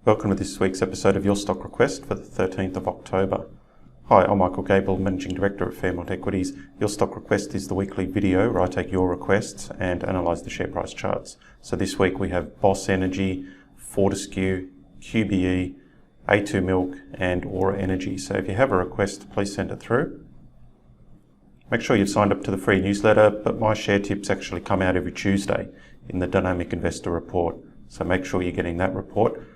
Welcome to this week's episode of Your Stock Request for the 13th of October. Hi, I'm Michael Gable, Managing Director at Fairmont Equities. Your Stock Request is the weekly video where I take your requests and analyse the share price charts. So this week we have Boss Energy, Fortescue, QBE, A2 Milk and Aura Energy. So if you have a request, please send it through. Make sure you've signed up to the free newsletter, but my share tips actually come out every Tuesday in the Dynamic Investor Report. So make sure you're getting that report.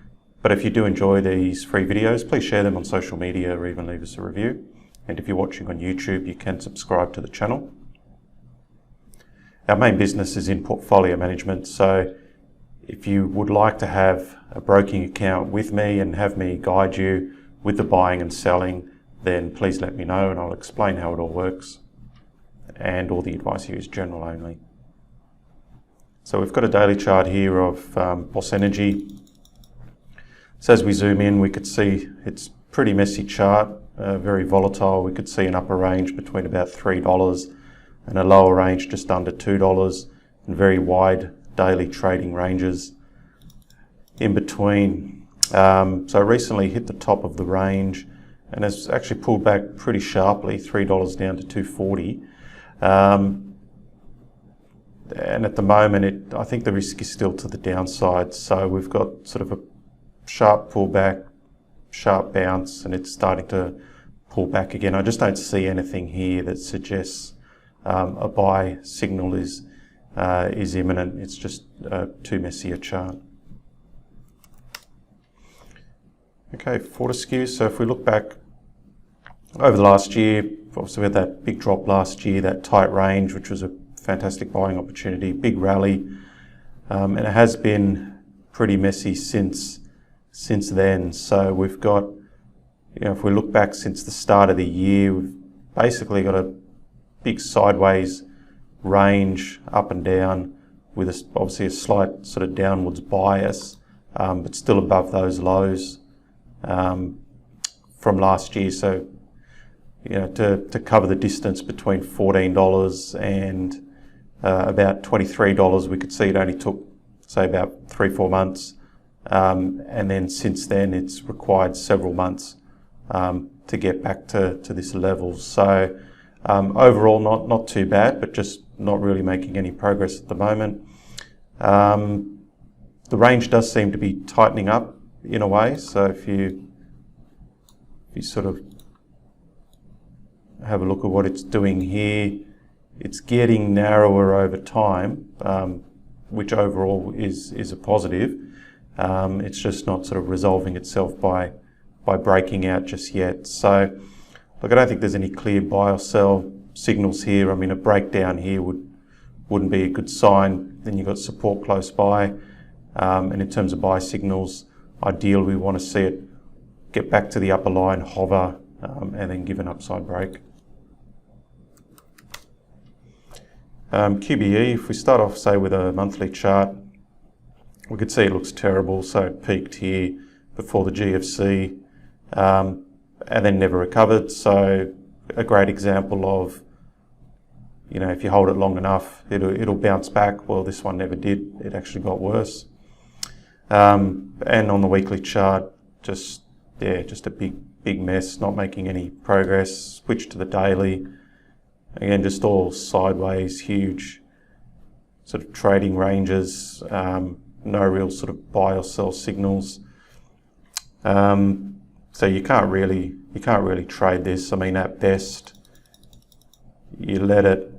But if you do enjoy these free videos, please share them on social media or even leave us a review. And if you're watching on YouTube, you can subscribe to the channel. Our main business is in portfolio management. So if you would like to have a broking account with me and have me guide you with the buying and selling, then please let me know and I'll explain how it all works. And all the advice here is general only. So we've got a daily chart here of Boss Energy. So as we zoom in, we could see it's a pretty messy chart, very volatile. We could see an upper range between about $3 and a lower range just under $2, and very wide daily trading ranges in between. So recently hit the top of the range and has actually pulled back pretty sharply, $3 down to $2.40. And at the moment, I think the risk is still to the downside. So we've got sort of a sharp pullback, sharp bounce, and it's starting to pull back again. I just don't see anything here that suggests a buy signal is imminent. It's just too messy a chart. Okay, Fortescue. So if we look back over the last year, obviously we had that big drop last year, that tight range, which was a fantastic buying opportunity, big rally, and it has been pretty messy since then. So we've got, if we look back since the start of the year, we've basically got a big sideways range up and down with obviously a slight sort of downwards bias, but still above those lows from last year. So to cover the distance between $14 and about $23, we could see it only took, say, about 3-4 months. And then since then, it's required several months to get back to this level. So overall, not too bad, but just not really making any progress at the moment. The range does seem to be tightening up in a way. So if you sort of have a look at what it's doing here, it's getting narrower over time, which overall is a positive. It's just not sort of resolving itself by breaking out just yet. So, look, I don't think there's any clear buy or sell signals here. I mean, a breakdown here wouldn't be a good sign. Then you've got support close by. And in terms of buy signals, ideally we want to see it get back to the upper line, hover, and then give an upside break. QBE, if we start off, say, with a monthly chart, we could see it looks terrible. So it peaked here before the GFC and then never recovered. So a great example of, if you hold it long enough, it'll bounce back. Well, this one never did. It actually got worse. And on the weekly chart, just a big mess, not making any progress. Switch to the daily. Again, just all sideways, huge sort of trading ranges. No real sort of buy or sell signals. So you can't really trade this. I mean, at best, you let it,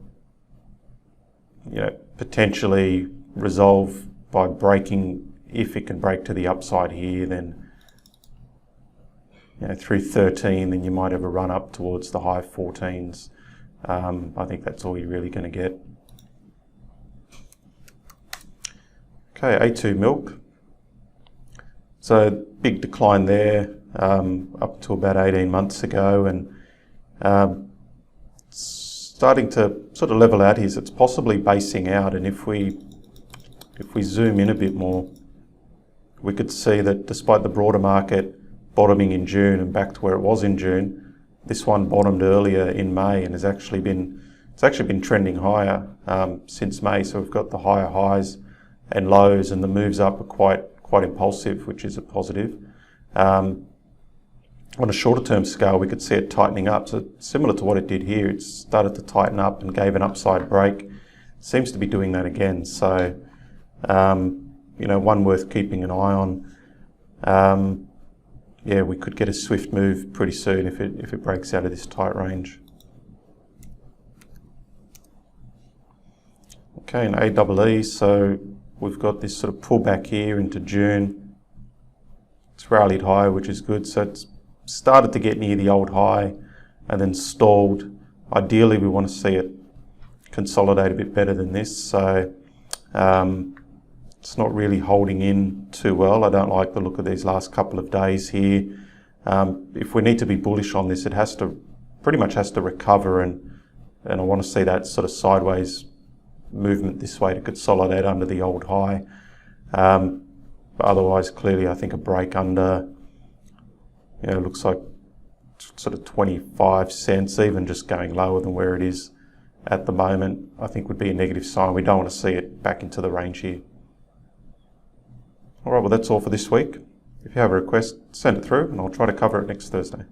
potentially resolve by breaking. If it can break to the upside here, then through 13, then you might have a run up towards the high 14s. I think that's all you're really going to get. Okay, A2 Milk. So big decline there up to about 18 months ago, and starting to sort of level out here. So it's possibly basing out, and if we zoom in a bit more, we could see that despite the broader market bottoming in June and back to where it was in June, this one bottomed earlier in May and has actually been trending higher since May. So we've got the higher highs and lows, and the moves up are quite quite impulsive, which is a positive. On a shorter term scale, we could see it tightening up. So similar to what it did here, it started to tighten up and gave an upside break. It seems to be doing that again. So, one worth keeping an eye on. Yeah, we could get a swift move pretty soon if it breaks out of this tight range. Okay, in AEE, so we've got this sort of pullback here into June. It's rallied higher, which is good. So it's started to get near the old high and then stalled. Ideally, we want to see it consolidate a bit better than this. So it's not really holding in too well. I don't like the look of these last couple of days here. If we need to be bullish on this, it pretty much has to recover, and I want to see that sort of sideways movement this way to consolidate under the old high. Otherwise, clearly, I think a break under, looks like sort of 25 cents, even just going lower than where it is at the moment, I think would be a negative sign. We don't want to see it back into the range here. All right, well, that's all for this week. If you have a request, send it through and I'll try to cover it next Thursday.